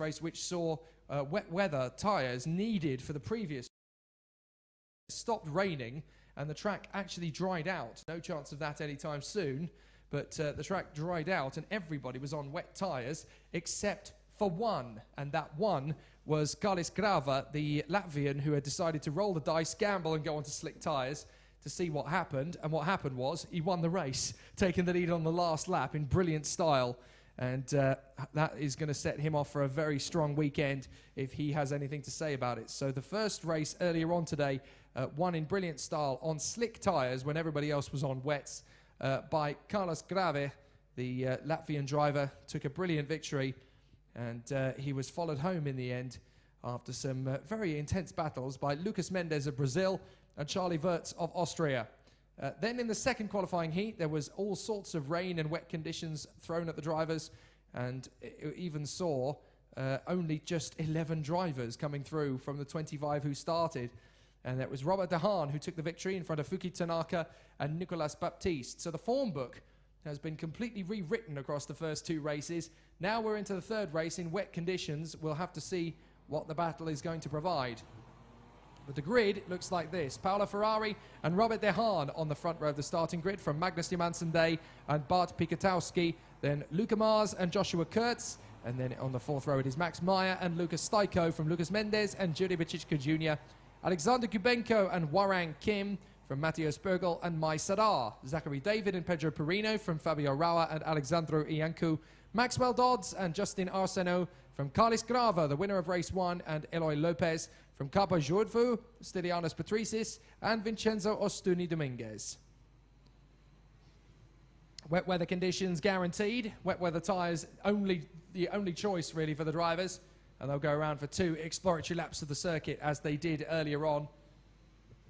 race, which saw wet weather tyres needed for the previous. It stopped raining and the track actually dried out. No chance of that anytime soon, but the track dried out and everybody was on wet tyres except for one, and that one was Karlis Grava, the Latvian, who had decided to roll the dice, gamble and go onto slick tyres to see what happened. And what happened was he won the race, taking the lead on the last lap in brilliant style. And that is going to set him off for a very strong weekend if he has anything to say about it. So the first race earlier on today, won in brilliant style on slick tyres when everybody else was on wets by Karlis Grava, the Latvian driver, took a brilliant victory. And he was followed home in the end after some very intense battles by Lucas Mendes of Brazil and Charlie Wirtz of Austria. Then in the second qualifying heat, there was all sorts of rain and wet conditions thrown at the drivers, and it even saw only just 11 drivers coming through from the 25 who started. And that was Robert De Haan who took the victory in front of Fuki Tanaka and Nicolas Baptiste. So the form book has been completely rewritten across the first two races. Now we're into the third race in wet conditions. We'll have to see what the battle is going to provide. But the grid looks like this. Paolo Ferrari and Robert De Haan on the front row of the starting grid from Magnus Johansson Day and Bart Pikatowski. Then Luca Mars and Joshua Kurtz. And then on the fourth row it is Max Meyer and Lucas Staiko from Lucas Mendes and Jiri Bacichka Jr. Alexander Kubenko and Warang Kim from Matthias Bergel and Mai Sadar. Zachary David and Pedro Perino from Fabio Raua and Alexandro Iancu. Maxwell Dodds and Justin Arseno from Karlis Grava, the winner of race 1, and Eloy Lopez from Capo Jordvu, Stylianos Patricis, and Vincenzo Ostuni Dominguez. Wet weather conditions guaranteed. Wet weather tyres the only choice really for the drivers, and they'll go around for 2 exploratory laps of the circuit as they did earlier on.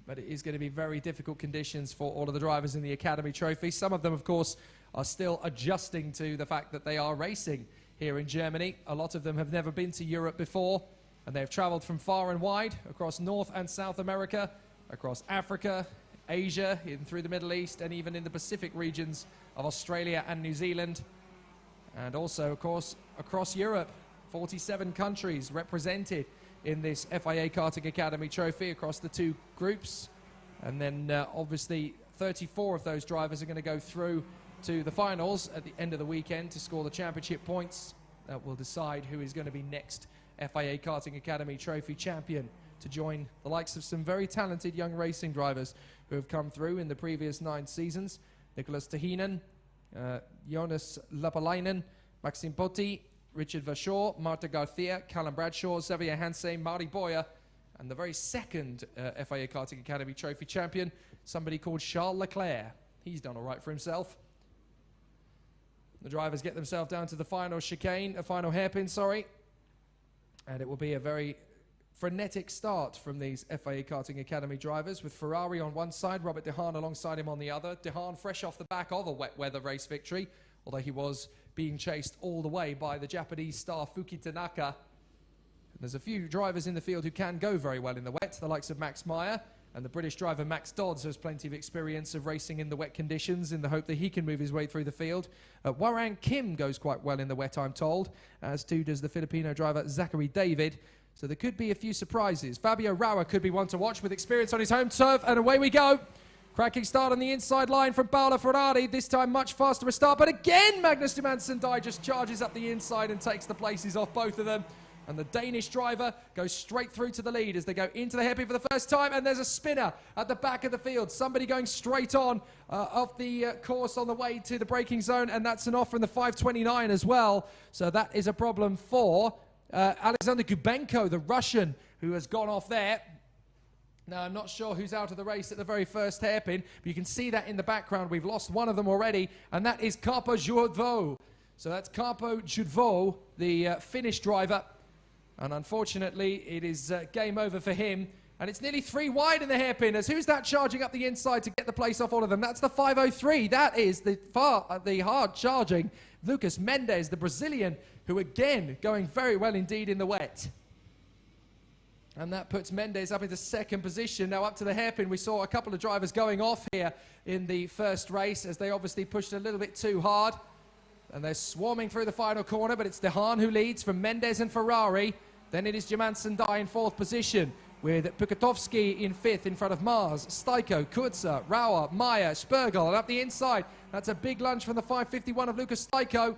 But it is going to be very difficult conditions for all of the drivers in the Academy Trophy. Some of them, of course, are still adjusting to the fact that they are racing here in Germany. A lot of them have never been to Europe before, and they've traveled from far and wide across North and South America, across Africa, Asia, in through the Middle East, and even in the Pacific regions of Australia and New Zealand. And also, of course, across Europe, 47 countries represented in this FIA Karting Academy Trophy across the 2 groups. And then obviously 34 of those drivers are going to go through to the finals at the end of the weekend to score the championship points. That will decide who is going to be next FIA Karting Academy Trophy champion, to join the likes of some very talented young racing drivers who have come through in the previous 9 seasons. Nicholas Tahinen, Jonas Lapalainen, Maxime Potti, Richard Vashaw, Marta Garcia, Callum Bradshaw, Xavier Hansen, Mari Boyer, and the very second FIA Karting Academy Trophy champion, somebody called Charles Leclerc. He's done all right for himself. The drivers get themselves down to the final chicane, final hairpin, sorry. And it will be a very frenetic start from these FIA Karting Academy drivers, with Ferrari on one side, Robert De Haan alongside him on the other. De Haan fresh off the back of a wet weather race victory, although he was being chased all the way by the Japanese star Fuki Tanaka. And there's a few drivers in the field who can go very well in the wet, the likes of Max Meyer, and the British driver Max Dodds has plenty of experience of racing in the wet conditions in the hope that he can move his way through the field. Warang Kim goes quite well in the wet, I'm told, as too does the Filipino driver Zachary David. So there could be a few surprises. Fabio Raua could be one to watch with experience on his home turf, and away we go. Cracking start on the inside line from Paolo Ferrari, this time much faster a start, but again Magnus Johansson Day just charges up the inside and takes the places off both of them. And the Danish driver goes straight through to the lead as they go into the hairpin for the first time, and there's a spinner at the back of the field. Somebody going straight on off the course on the way to the braking zone, and that's an off from the 529 as well. So that is a problem for Alexander Kubenko, the Russian, who has gone off there. Now, I'm not sure who's out of the race at the very first hairpin, but you can see that in the background. We've lost one of them already, and that is Capo Jordvu. So that's Capo Jordvu, the Finnish driver. And unfortunately, it is game over for him. And it's nearly 3 wide in the hairpin. As who's that charging up the inside to get the place off all of them? That's the 503. That is the hard charging Lucas Mendes, the Brazilian, who again going very well indeed in the wet. And that puts Mendes up into second position. Now up to the hairpin, we saw a couple of drivers going off here in the first race as they obviously pushed a little bit too hard. And they're swarming through the final corner, but it's De Haan who leads from Mendes and Ferrari. Then it is Johansson Dye in 4th position, with Pukatowski in 5th in front of Mars, Steiko, Kurza, Rauer, Meyer, Spergel, and up the inside. That's a big lunge from the 551 of Lucas Steiko.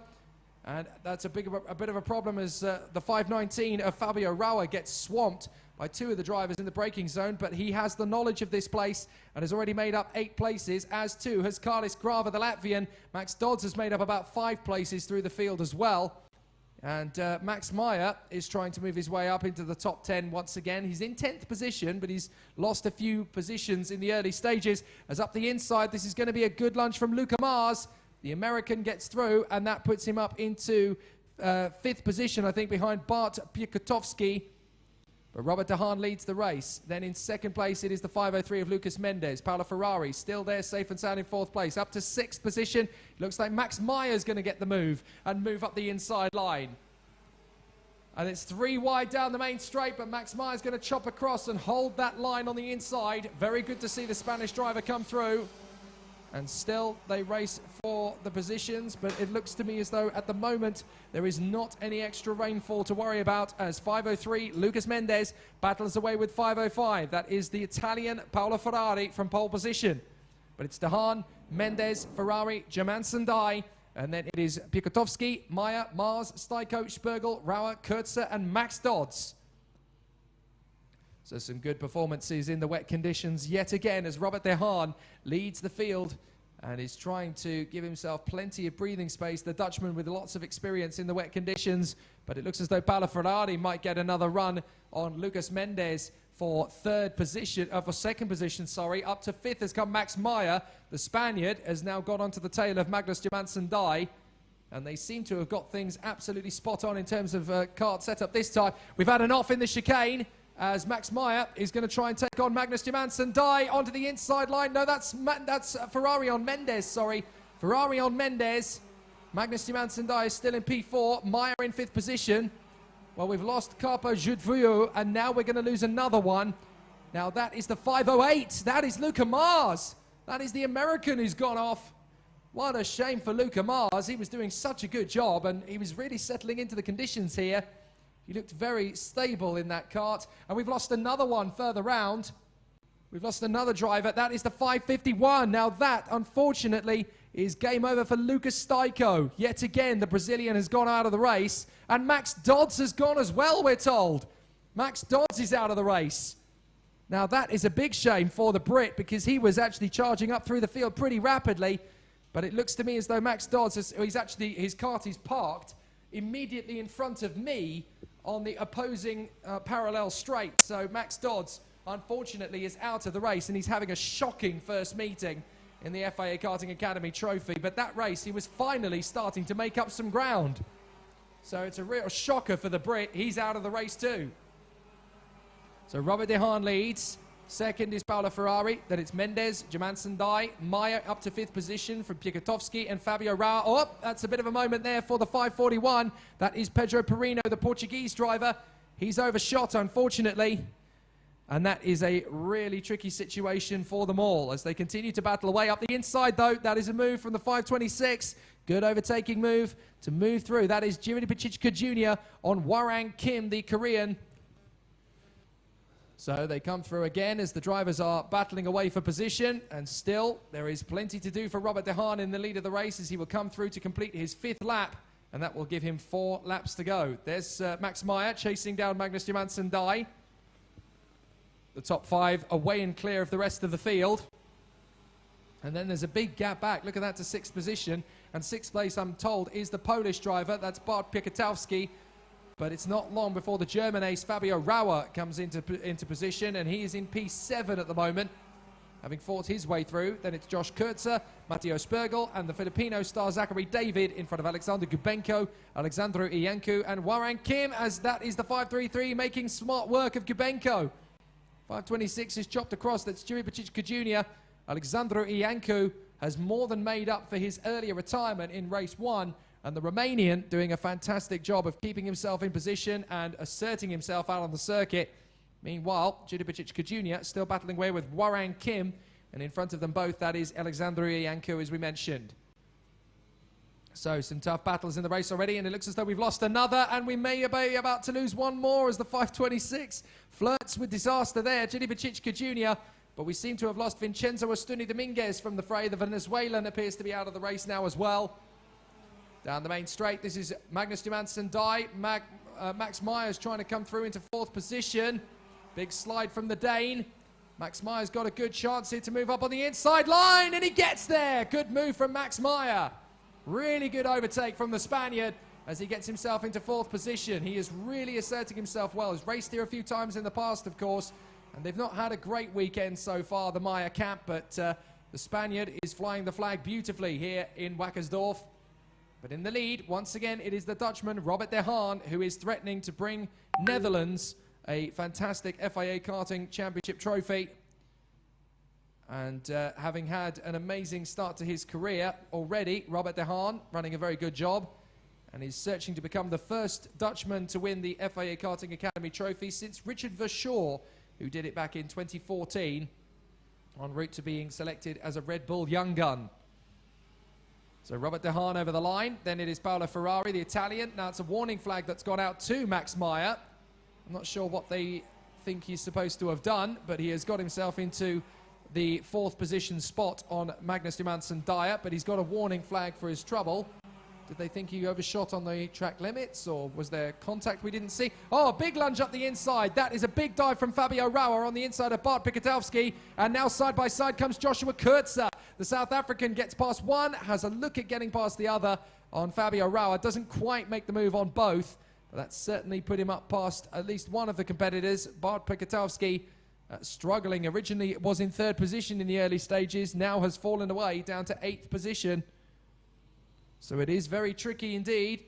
And that's a bit of a problem as the 519 of Fabio Rauer gets swamped by 2 of the drivers in the braking zone, but he has the knowledge of this place and has already made up 8 places, as too has Karlis Grava, the Latvian. Max Dodds has made up about 5 places through the field as well. And Max Meyer is trying to move his way up into the top 10 once again. He's in 10th position, but he's lost a few positions in the early stages. As up the inside, this is going to be a good lunge from Luca Mars. The American gets through, and that puts him up into 5th position, I think, behind Bart Pukatowski. But Robert De Haan leads the race. Then in 2nd place, it is the 503 of Lucas Mendes. Paolo Ferrari still there, safe and sound in 4th place. Up to 6th position. Looks like Max Meyer's going to get the move and move up the inside line. And it's 3 wide down the main straight, but Max Meyer's going to chop across and hold that line on the inside. Very good to see the Spanish driver come through. And still, they race for the positions, but it looks to me as though at the moment there is not any extra rainfall to worry about, as 503 Lucas Mendes battles away with 505. That is the Italian Paolo Ferrari from pole position. But it's De Haan, Mendes, Ferrari, Johansson Dye, and then it is Pukatowski, Meyer, Mars, Steiko, Spergel, Rauer, Kurza, and Max Dodds. So some good performances in the wet conditions yet again, as Robert De Haan leads the field and is trying to give himself plenty of breathing space. The Dutchman with lots of experience in the wet conditions, but it looks as though Paolo Ferrari might get another run on Lucas Mendes for 2nd position, for 2nd position, sorry. Up to 5th has come Max Meyer. The Spaniard has now got onto the tail of Magnus Johansson Dye. And they seem to have got things absolutely spot on in terms of kart setup this time. We've had an off in the chicane, as Max Meyer is going to try and take on Magnus Johansson Dye onto the inside line. No, that's Ferrari on Mendes, sorry. Ferrari on Mendes. Magnus Johansson Dye is still in P4. Meyer in 5th position. Well, we've lost Carpo Judvuyo, and now we're going to lose another one. Now, that is the 508. That is Luca Mars. That is the American who's gone off. What a shame for Luca Mars. He was doing such a good job, and he was really settling into the conditions here. He looked very stable in that kart. And we've lost another one further round. We've lost another driver. That is the 551. Now that, unfortunately, is game over for Lucas Steiko. Yet again, the Brazilian has gone out of the race. And Max Dodds has gone as well, we're told. Max Dodds is out of the race. Now that is a big shame for the Brit, because he was actually charging up through the field pretty rapidly. But it looks to me as though Max Dodds, his kart is parked immediately in front of me on the opposing parallel straight. So Max Dodds, unfortunately, is out of the race, and he's having a shocking first meeting in the FIA Karting Academy Trophy. But that race, he was finally starting to make up some ground. So it's a real shocker for the Brit. He's out of the race too. So Robert De Haan leads. 2nd is Paolo Ferrari. Then it's Mendes, Johansson Dye, Meyer up to 5th position from Pukatowski and Fabio Rauer. Oh, that's a bit of a moment there for the 541. That is Pedro Perino, the Portuguese driver. He's overshot, unfortunately. And that is a really tricky situation for them all as they continue to battle away. Up the inside, though, that is a move from the 526. Good overtaking move to move through. That is Jiri Pachichka Jr. on Warang Kim, the Korean. So they come through again as the drivers are battling away for position, and still there is plenty to do for Robert De Haan in the lead of the race, as he will come through to complete his 5th lap, and that will give him 4 laps to go. There's Max Meyer chasing down Magnus Johansson Dye. The top 5 away and clear of the rest of the field. And then there's a big gap back. Look at that, to 6th position. And 6th place, I'm told, is the Polish driver. That's Bart Pukatowski. But it's not long before the German ace Fabio Rauer comes into position, and he is in P7 at the moment, having fought his way through. Then it's Josh Kurza, Matteo Spergel, and the Filipino star Zachary David in front of Alexander Gubenko, Alexandru Iancu, and Warang Kim, as that is the 533 making smart work of Gubenko. 526 is chopped across. That's Jiri Pachichka Jr. Alexandru Iancu has more than made up for his earlier retirement in race 1. And the Romanian doing a fantastic job of keeping himself in position and asserting himself out on the circuit. Meanwhile, Jiri Pachichka Jr. still battling away with Warang Kim. And in front of them both, that is Alexandru Iancu, as we mentioned. So some tough battles in the race already, and it looks as though we've lost another, and we may be about to lose one more as the 526 flirts with disaster there. Jiri Bicic Jr., but we seem to have lost Vincenzo Astuni Dominguez from the fray. The Venezuelan appears to be out of the race now as well. Down the main straight, this is Magnus Johansson Dye. Max Myers trying to come through into 4th position. Big slide from the Dane. Max Meyer's got a good chance here to move up on the inside line, and he gets there. Good move from Max Meyer. Really good overtake from the Spaniard as he gets himself into 4th position. He is really asserting himself well. He's raced here a few times in the past, of course, and they've not had a great weekend so far, the Meyer camp, but the Spaniard is flying the flag beautifully here in Wackersdorf. But in the lead, once again, it is the Dutchman, Robert de Haan, who is threatening to bring Netherlands a fantastic FIA Karting Championship trophy. And having had an amazing start to his career already, Robert de Haan running a very good job. And he's searching to become the first Dutchman to win the FIA Karting Academy trophy since Richard Verschoor, who did it back in 2014, en route to being selected as a Red Bull Young Gun. So Robert de Haan over the line. Then it is Paolo Ferrari, the Italian. Now it's a warning flag that's gone out to Max Meyer. I'm not sure what they think he's supposed to have done, but he has got himself into the 4th position spot on Magnus Johansson Dyer, but he's got a warning flag for his trouble. Did they think he overshot on the track limits, or was there contact we didn't see? Oh, a big lunge up the inside. That is a big dive from Fabio Rauer on the inside of Bart Piketowski, and now side by side comes Joshua Kurtzer. The South African gets past one, has a look at getting past the other on Fabio Rauer. Doesn't quite make the move on both, but that's certainly put him up past at least one of the competitors. Bart Piketowski struggling. Originally it was in 3rd position in the early stages, now has fallen away down to 8th position. So it is very tricky indeed,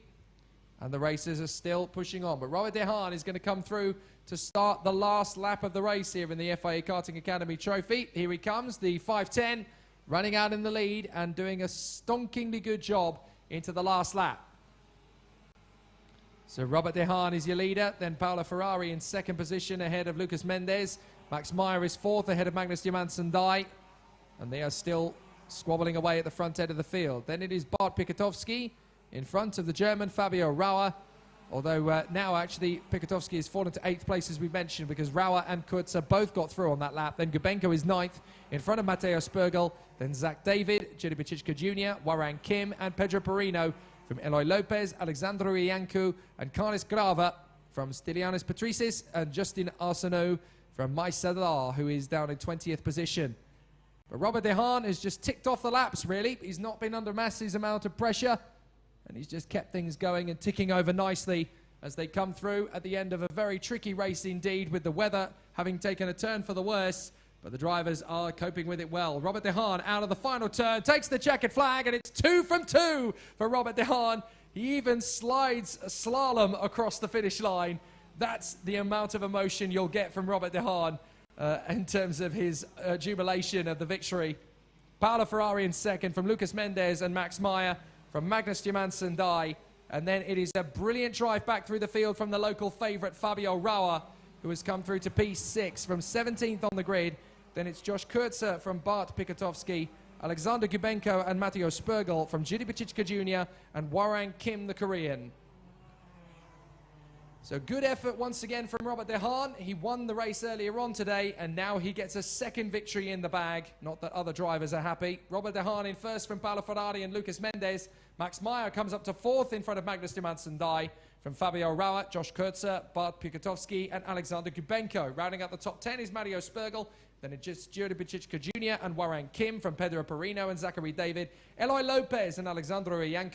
and the racers are still pushing on. But Robert de Haan is going to come through to start the last lap of the race here in the FIA Karting Academy trophy. Here he comes, the 510, running out in the lead and doing a stonkingly good job into the last lap. So Robert de Haan is your leader, then Paolo Ferrari in 2nd position ahead of Lucas Mendes. Max Meyer is 4th ahead of Magnus Johansson Dye, and they are still squabbling away at the front end of the field. Then it is Bart Piketowski in front of the German Fabio Rauer, although now actually Piketowski has fallen to 8th place as we mentioned, because Rauer and Kurtzer both got through on that lap. Then Gubenko is 9th in front of Matteo Spergel, then Zach David, Jiri Bicic Jr., Warang Kim and Pedro Perino from Eloy Lopez, Alexandru Iancu and Carnes Grava from Stylianis Patricis, and Justin Arsenault from Maisadar, who is down in 20th position. But Robert de Haan has just ticked off the laps, really. He's not been under massive amount of pressure, and he's just kept things going and ticking over nicely as they come through at the end of a very tricky race indeed, with the weather having taken a turn for the worse. But the drivers are coping with it well. Robert de Haan out of the final turn, takes the checkered flag, and it's 2 from 2 for Robert de Haan. He even slides a slalom across the finish line. That's the amount of emotion you'll get from Robert de Haan in terms of his jubilation of the victory. Paolo Ferrari in 2nd from Lucas Mendes and Max Meyer from Magnus Johansson Dye. And then it is a brilliant drive back through the field from the local favourite Fabio Rauer, who has come through to P6 from 17th on the grid. Then it's Josh Kurtzer from Bart Piketowski, Alexander Gubenko and Matteo Spergel from Jiri Bicic Jr. and Warang Kim, the Korean. So good effort once again from Robert de Haan. He won the race earlier on today, and now he gets a 2nd victory in the bag. Not that other drivers are happy. Robert de Haan in 1st from Paolo Ferrari and Lucas Mendes. Max Meyer comes up to 4th in front of Magnus Johansson Dye. From Fabio Rauer, Josh Kurtzer, Bart Piketowski and Alexander Gubenko. Rounding out the top 10 is Matteo Spergel. Then it's just Jiri Bicic Jr. and Warang Kim from Pedro Perino and Zachary David. Eloy Lopez and Alexandru Iancu